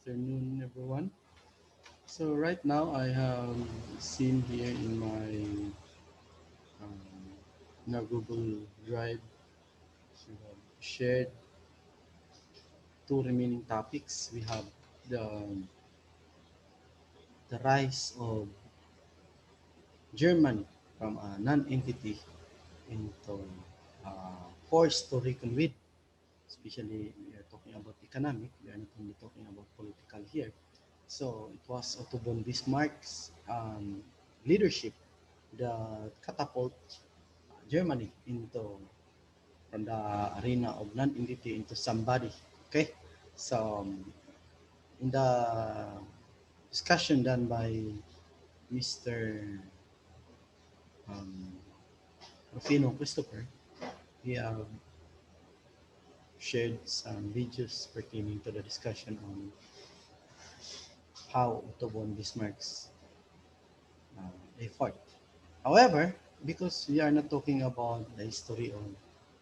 afternoon, everyone. So right now I have seen here in our Google Drive, we have shared two remaining topics. We have the rise of Germany from a non-entity into a force to reckon with. Especially we are talking about economic. We are not only talking about political here. So it was Otto von Bismarck's leadership that catapult Germany into from the arena of non-entity into somebody. Okay, so in the discussion done by Mr. Um, Rufino Christopher, he shared some videos pertaining to the discussion on how Otto von Bismarck's effort. However, because we are not talking about the history of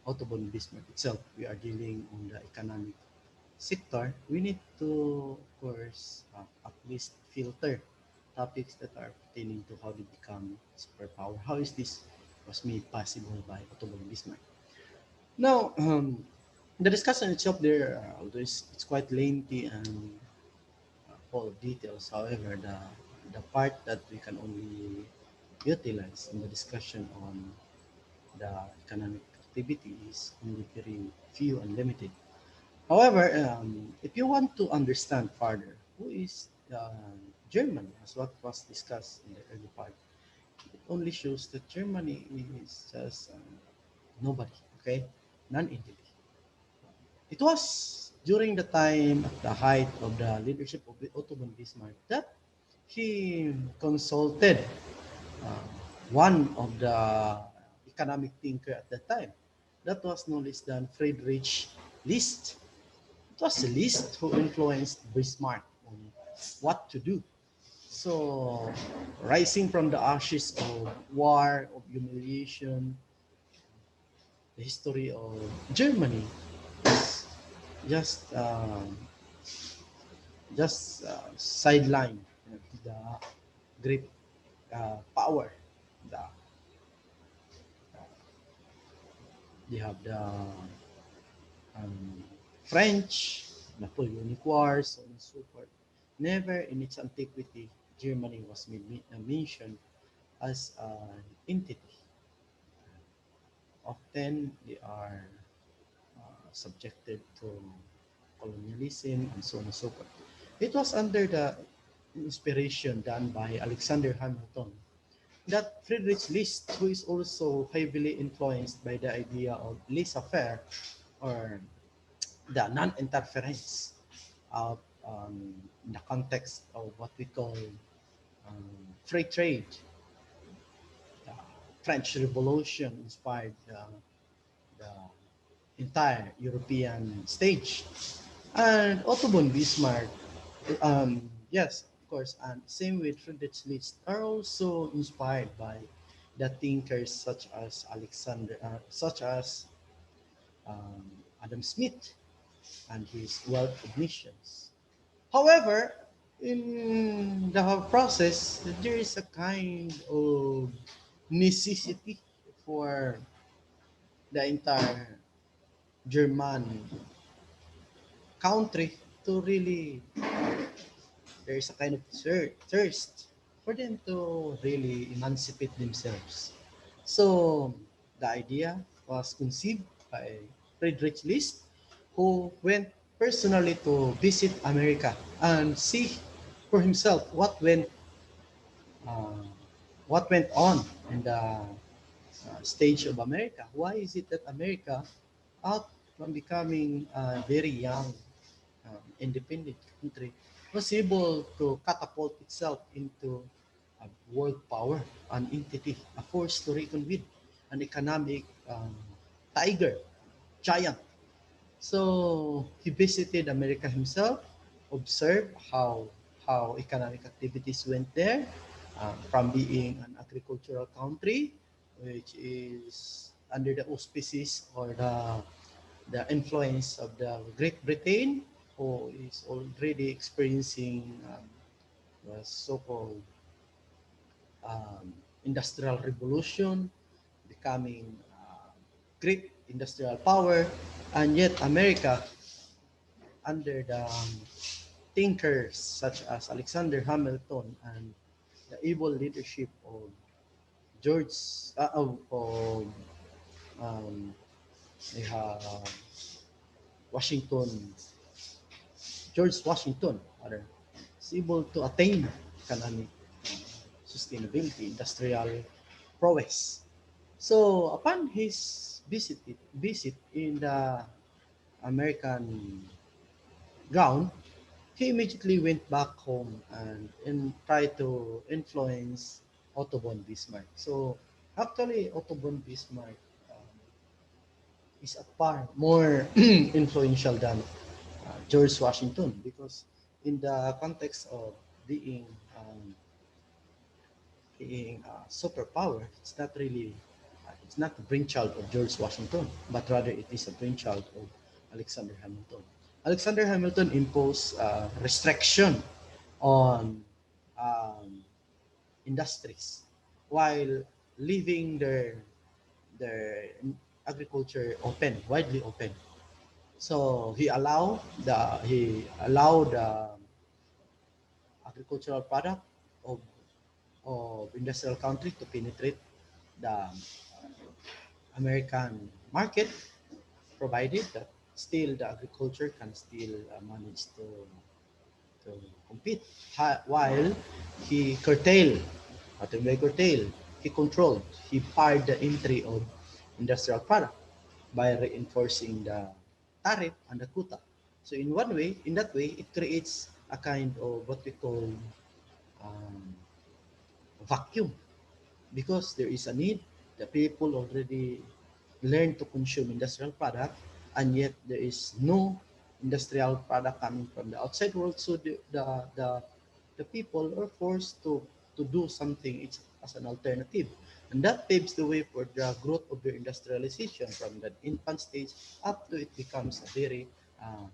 Otto von Bismarck itself, we are dealing on the economic sector, we need to, of course, at least filter topics that are pertaining to how they become superpower. How is this was made possible by Otto von Bismarck? Now, the discussion itself there, although it's quite lengthy and full of details. However, the part that we can only utilize in the discussion on the economic activity is only very few and limited. However, if you want to understand further who is Germany, as what was discussed in the early part, it only shows that Germany is just nobody, okay, non-entity. It was during the time, at the height of the leadership of Otto von Bismarck, that he consulted uh, one of the economic thinker at that time. That was no less than Friedrich List. It was List who influenced Bismarck on what to do. So, rising from the ashes of war, of humiliation, the history of Germany is just sideline the great power. The, they have the um, French, Napoleonic Wars, so on and so forth. Never in its antiquity, Germany was mentioned as an entity. Often they are subjected to colonialism and so on and so forth. It was under the inspiration done by Alexander Hamilton that Friedrich List, who is also heavily influenced by the idea of laissez-faire or the non-interference of in the context of what we call free trade. The French Revolution inspired the entire European stage. And Otto von Bismarck, yes, of course, and same with Friedrich List, are also inspired by the thinkers such as um, Adam Smith and his wealth of nations. However, in the process, there is a kind of necessity for the entire German country to really, there is a kind of thirst for them to really emancipate themselves. So the idea was conceived by Friedrich List, who went personally to visit America and see for himself uh, what went on in the stage of America. Why is it that America, out from becoming a very young, independent country, was able to catapult itself into a world power, an entity, a force to reckon with, an economic tiger, giant. So he visited America himself, observed how economic activities went there, from being an agricultural country, which is under the auspices or the influence of the Great Britain, who is already experiencing the so-called um, industrial revolution, becoming great industrial power, and yet America, under the thinkers such as Alexander Hamilton and the able leadership of George of um, we have Washington, George Washington, rather, is able to attain economic sustainability, industrial prowess. So upon his visit in the American ground, he immediately went back home and tried to influence Otto von Bismarck. So actually, Otto von Bismarck is a far more influential than George Washington because in the context of being being a superpower, it's not the brainchild of George Washington, but rather it is a brainchild of Alexander Hamilton. Alexander Hamilton imposed restriction on um, industries while leaving their agriculture open, widely open. So he allowed the agricultural product of, of industrial country to penetrate the American market, provided that still the agriculture can still manage to compete. While he curtailed, what do you mean curtail? He controlled, he barred the entry of industrial product by reinforcing the tariff and the quota. So in that way, it creates a kind of what we call um, vacuum because there is a need. The people already learn to consume industrial product, and yet there is no industrial product coming from the outside world. So the people are forced to do something as an alternative, and that paves the way for the growth of the industrialization from the infant stage up to it becomes a very uh,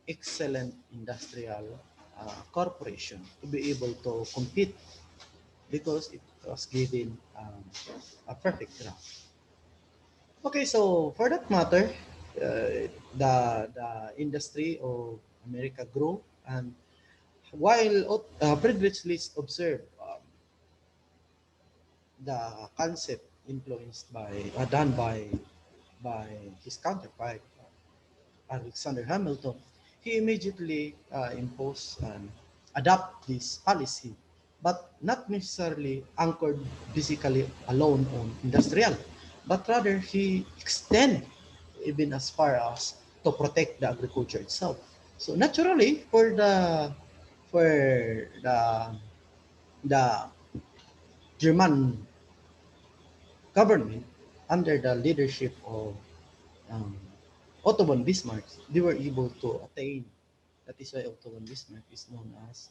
excellent industrial corporation to be able to compete because it was given a perfect draft. Okay, so for that matter, the industry of America grew, and while Friedrich List observed the concept influenced by done by his counterpart Alexander Hamilton, he immediately imposed and adopt this policy, but not necessarily anchored basically alone on industrial, but rather he extend even as far as to protect the agriculture itself. So naturally, for the German government under the leadership of um, Otto von Bismarck, they were able to attain. That is why Otto von Bismarck is known as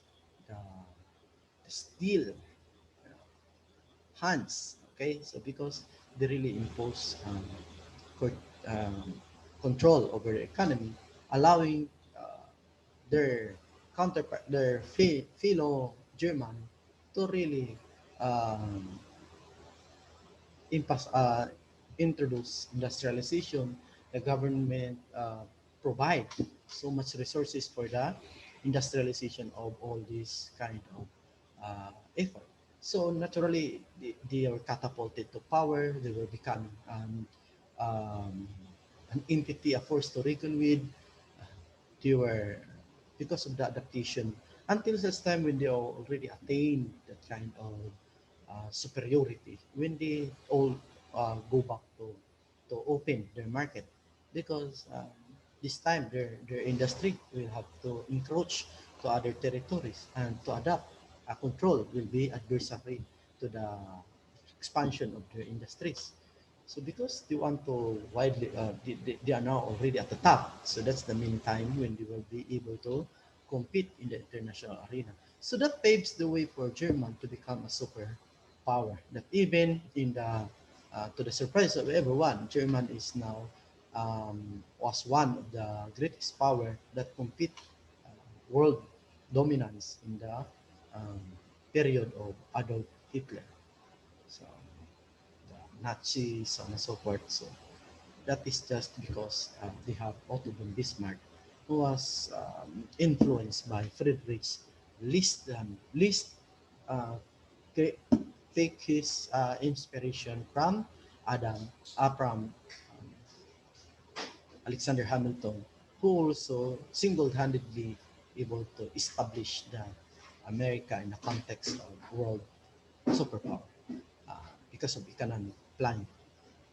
the, the steel hands. Okay, so because they really impose co- um, control over the economy, allowing their counterpart, their fellow German, to really um, introduce industrialization. The government provide so much resources for the industrialization of all these kind of effort. So naturally, they are catapulted to power. They were becoming um, an entity, a force to reckon with. They were because of the adaptation until such time when they already attained that kind of superiority, when they all go back to open their market, because this time their industry will have to encroach to other territories and to adapt. A control will be adversary to the expansion of their industries. So because they want to widely, they are now already at the top. So that's the main time when they will be able to compete in the international arena. So that paves the way for German to become a super power. That even in the to the surprise of everyone, German is now was one of the greatest power that compete world dominance in the um, period of Adolf Hitler. So the Nazis, so on and so forth. So that is just because they have Otto von Bismarck, who was influenced by Friedrich List. List uh, ta- take his inspiration from Adam, from Alexander Hamilton, who also single-handedly able to establish the America in the context of world superpower because of economic planning.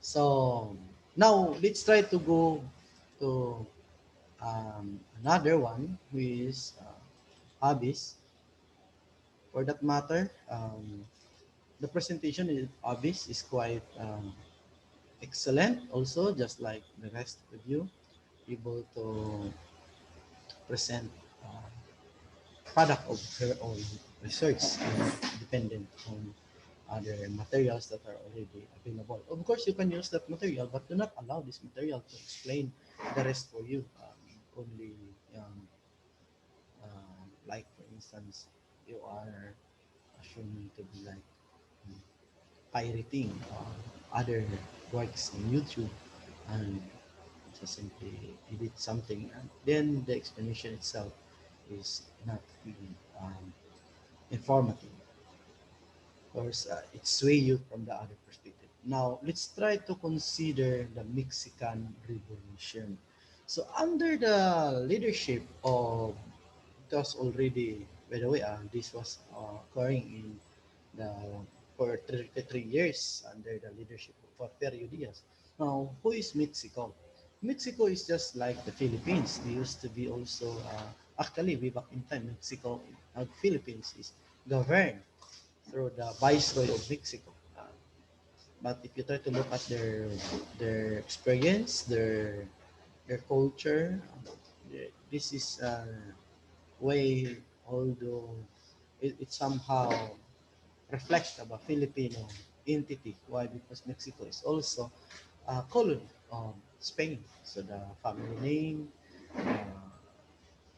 So now let's try to go to another one, who is hobbies. For that matter, the presentation in hobbies is quite excellent. Also, just like the rest of you, able to present uh, product of her own research, dependent on other materials that are already available. Of course, you can use that material, but do not allow this material to explain the rest for you. Only like, for instance, you are assuming to be like um, pirating other works in YouTube and just simply edit something, and then the explanation itself is not really informative. Of course, it sway you from the other perspective. Now, let's try to consider the Mexican Revolution. So, under the leadership of, it was already, by the way, this was occurring in the for 33 years under the leadership of Porfirio Diaz. Now, who is Mexico? Mexico is just like the Philippines. They used to be also, actually, way back in time, Mexico, Philippines is governed through the Viceroy of Mexico. But if you try to look at their experience, their culture, this is way, although it somehow reflects of a Filipino entity. Why? Because Mexico is also a colony of Spain. So the family name, uh,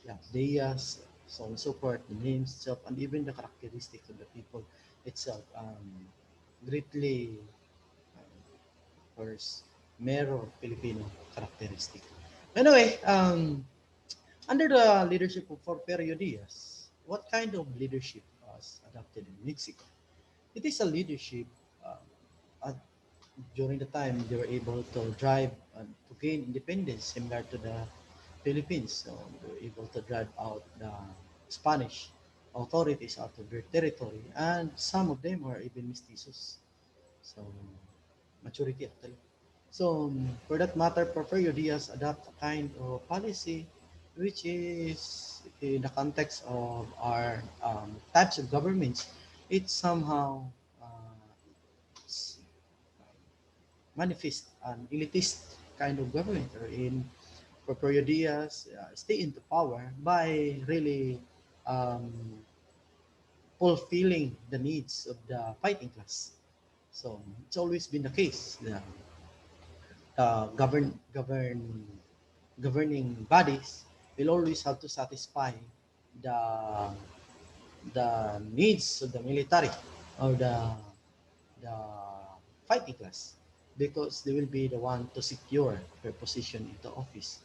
yeah, Diaz, so on and so forth, the names itself, and even the characteristics of the people itself, greatly, of course, mirror Filipino characteristic. Anyway, under the leadership of Porfirio Diaz, what kind of leadership was adopted in Mexico? It is a leadership uh, at, during the time they were able to drive and to gain independence similar to the Philippines. So they were able to drive out the Spanish authorities out of their territory, and some of them were even mestizos. So maturity actually. So for that matter, Porfirio Diaz adopt a kind of policy which is in the context of our types of governments, it somehow s- manifest an elitist kind of government, or in Porfirio Diaz stay into power by really um, fulfilling the needs of the fighting class. So it's always been the case. Governing bodies will always have to satisfy the needs of the military, or the fighting class, because they will be the one to secure their position into office.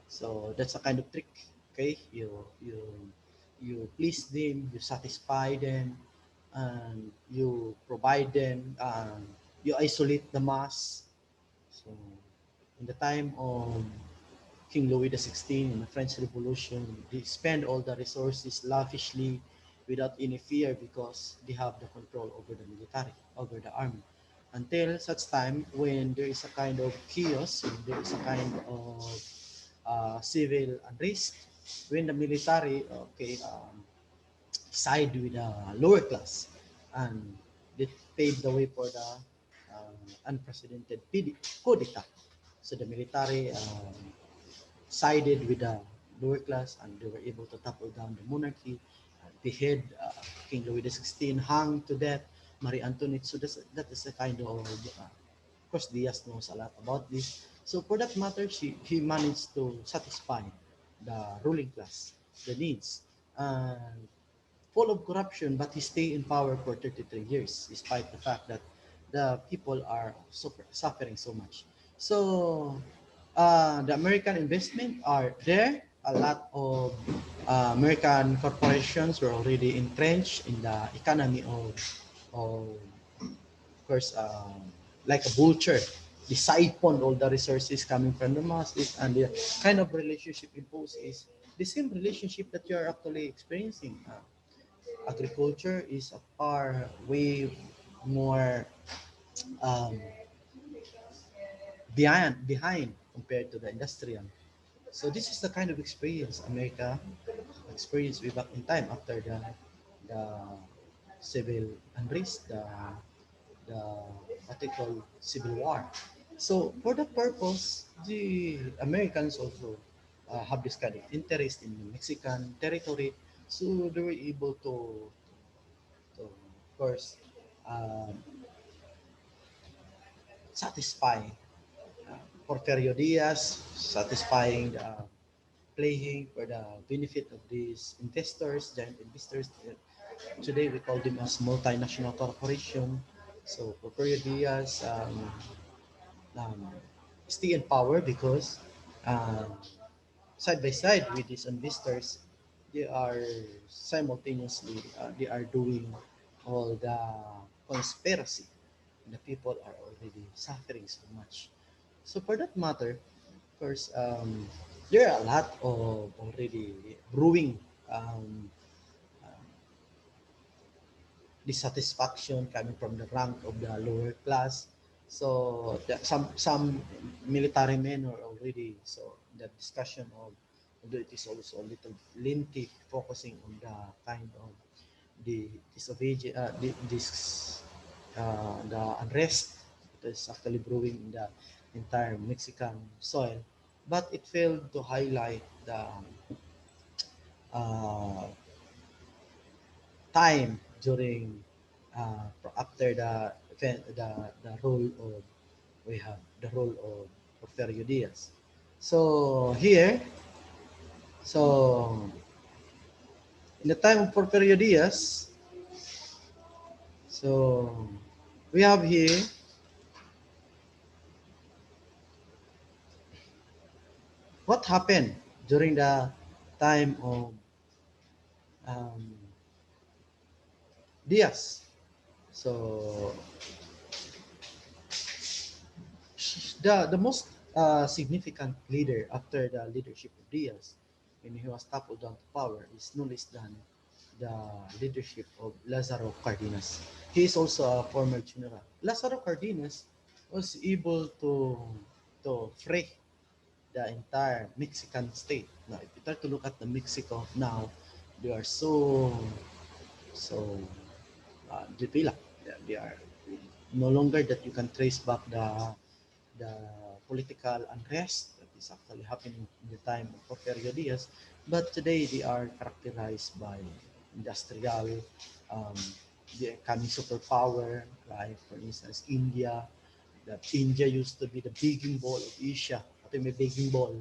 So that's a kind of trick. Okay, you please them, you satisfy them, and you provide them, you isolate the mass. So in the time of King Louis XVI in the French Revolution, they spend all the resources lavishly without any fear, because they have the control over the military, over the army. Until such time when there is a kind of chaos, when there is a kind of civil unrest, when the military, okay, side with the lower class, and it paved the way for the unprecedented coup d'etat. So the military sided with the lower class, and they were able to topple down the monarchy, behead King Louis XVI, hung to death Marie Antoinette. So that is a kind of course, Diaz knows a lot about this. So for that matter, he managed to satisfy the ruling class, the needs, and full of corruption, but he stayed in power for 33 years, despite the fact that the people are suffering so much. So the American investment are there. A lot of American corporations were already entrenched in the economy of course, like a vulture. They siphon all the resources coming from the masses, and the kind of relationship imposed is the same relationship that you are actually experiencing. Agriculture is a far way more um, behind compared to the industrial. So this is the kind of experience America experienced way back in time after the civil unrest, the what they call civil war. So for that purpose, the Americans also have this kind of interest in the Mexican territory. So they were able to of course, um, satisfy Porfirio Diaz, satisfying the playing for the benefit of these investors, giant investors. Today we call them as multinational corporation. So Porfirio Diaz um, stay in power because um, side by side with these investors, they are simultaneously they are doing all the conspiracy. The people are already suffering so much. So for that matter, first, there are a lot of already brewing um, dissatisfaction coming from the rank of the lower class. So some military men are already so the discussion of although it is also a little lengthy, focusing on the kind of the disobedience, the unrest that is actually brewing in the entire Mexican soil, but it failed to highlight the uh, time during after the role of we have the role of Porfirio Diaz. So here, so in the time of Porfirio Diaz, so we have here what happened during the time of um, Diaz. So the most significant leader after the leadership of Diaz, when he was toppled down to power, is no less than the leadership of Lazaro Cardenas. He is also a former general. Lazaro Cardenas was able to free the entire Mexican state. Now, if you try to look at the Mexico now, they are so developed. They are no longer that you can trace back the political unrest that is actually happening in the time of Porfirio Diaz, but today they are characterized by industrial, um, the coming superpower, like for instance India. That India used to be the begging ball of Asia, ito may begging ball.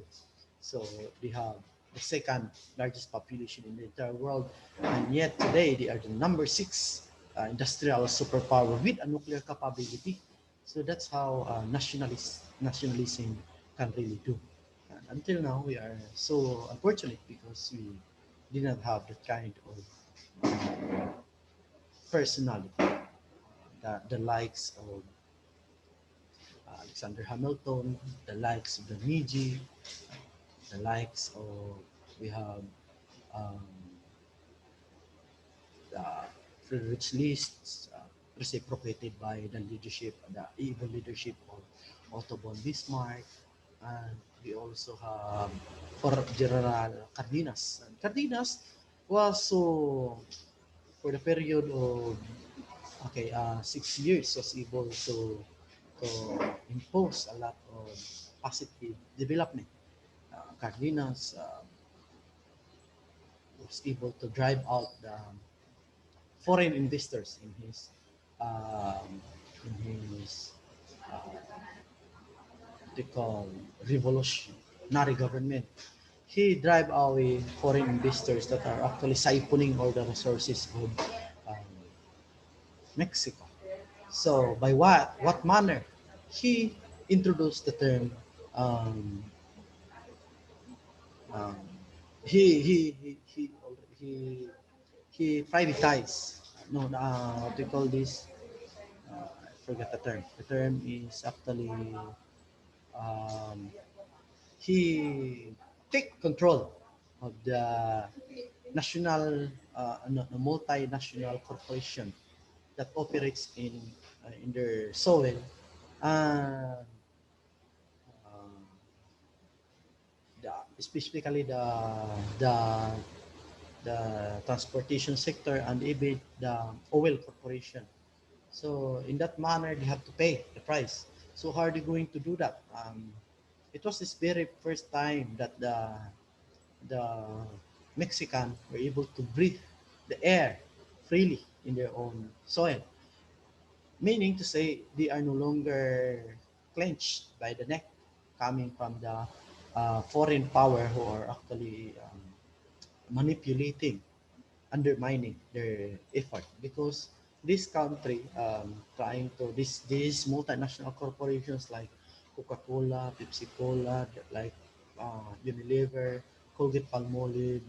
So they have the second largest population in the entire world, and yet today they are the number six industrial superpower with a nuclear capability. So that's how nationalism can really do. And until now, we are so unfortunate because we did not have that kind of personality, the likes of Alexander Hamilton, the likes of the Meiji, the likes of we have um, the Friedrich List, reciprocated by the leadership, the evil leadership of Otto von Bismarck, and we also have for General Cardenas. And Cardenas was so for the period of 6 years was able to impose a lot of positive development. Cardenas was able to drive out the foreign investors um, in his they call revolutionary government. He drive away foreign investors that are actually siphoning all the resources of um, Mexico. So by what manner? He introduced the term um, um, he he privatized. No, what do you call this? I forget the term. The term is actually um, he take control of the national, no, no, multinational corporation that operates in their soil, and uh, specifically the the transportation sector and even the oil corporation. So in that manner, they have to pay the price. So how are they going to do that? It was this very first time that the Mexican were able to breathe the air freely in their own soil, meaning to say they are no longer clenched by the neck coming from the foreign power who are actually manipulating, undermining their effort, because this country trying to these multinational corporations like Coca-Cola, Pepsi-Cola, like Unilever, Colgate Palmolive,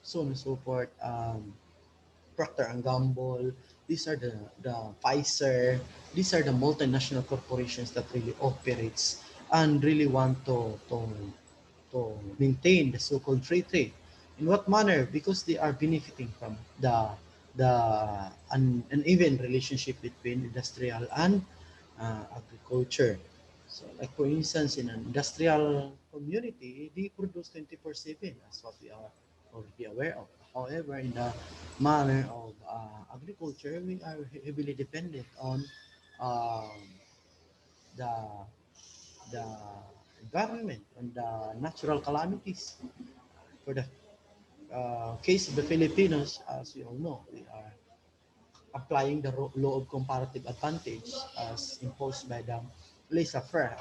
so on and so forth, Procter and Gamble. These are the Pfizer. These are the multinational corporations that really operates and really want to maintain the so-called free trade. In what manner? Because they are benefiting from the uneven relationship between industrial and agriculture. So, like for instance, in an industrial community, they produce 24/7, as what we are already aware of. However, in the manner of agriculture, we are heavily dependent on um, the the environment and the natural calamities. For the case of the Filipinos, as you all know, we are applying the law of comparative advantage as imposed by the laissez-faire.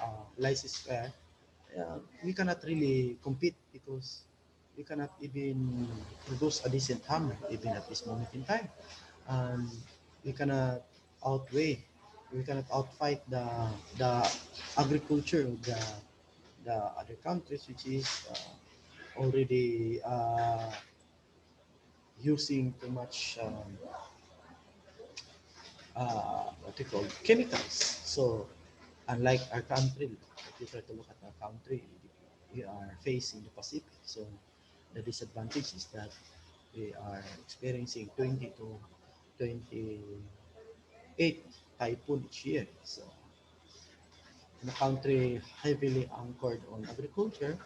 We cannot really compete because we cannot even produce a decent hammer even at this moment in time, and we cannot outweigh, we cannot outfight the agriculture of the other countries, which is already using too much what they call chemicals. So unlike our country, if you try to look at our country, we are facing the Pacific. So the disadvantage is that we are experiencing 20 to 28 typhoon each year. So in a country heavily anchored on agriculture,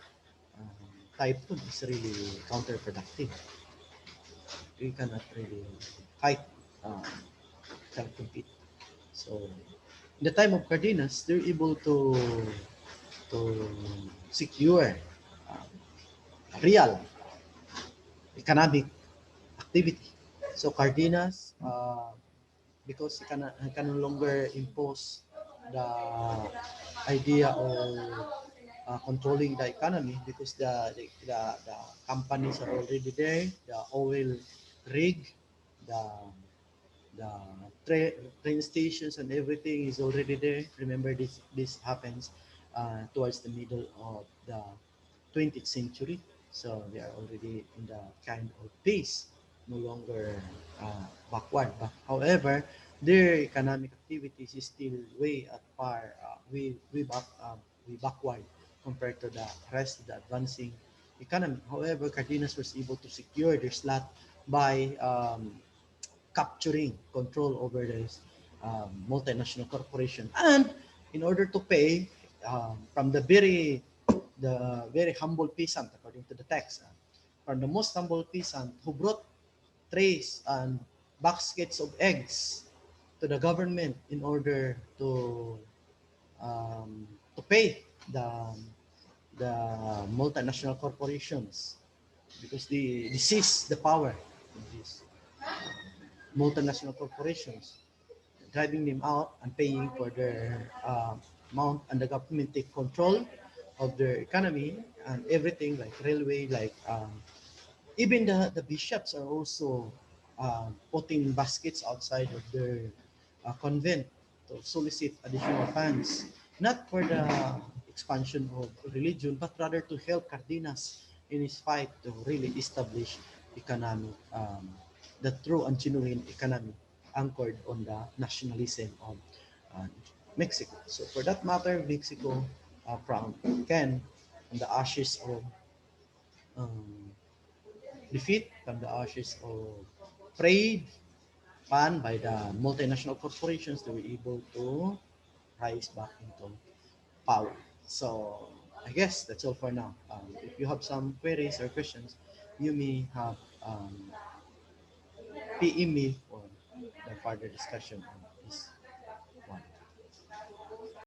typhoon is really counterproductive. We cannot really fight, um, cannot compete. So in the time of Cardenas, they're able to secure um, real economic activity. So Cardenas, because he can no longer impose the idea of controlling the economy, because the companies are already there, the oil rig, the the train stations and everything is already there. Remember, this happens towards the middle of the 20th century, so they are already in the kind of pace, no longer backward. But however, their economic activities is still way at par, way backward compared to the rest of the advancing economy. However, Cardenas was able to secure their slot by capturing control over this multinational corporation, and in order to pay from the very humble peasant, according to the text, from the most humble peasant who brought trays and baskets of eggs to the government in order to pay the multinational corporations, because they seize the power of these multinational corporations, driving them out and paying for their mount and the government take control of their economy and everything like railway, like even the bishops are also putting baskets outside of their convent to solicit additional funds, not for the expansion of religion, but rather to help Cardenas in his fight to really establish economic, the true and genuine economy anchored on the nationalism of uh, Mexico. So for that matter, Mexico from can on the ashes of um, defeat, from the ashes of trade banned by the multinational corporations, to be able to rise back into power. So I guess that's all for now. If you have some queries or questions, you may have PM me for the further discussion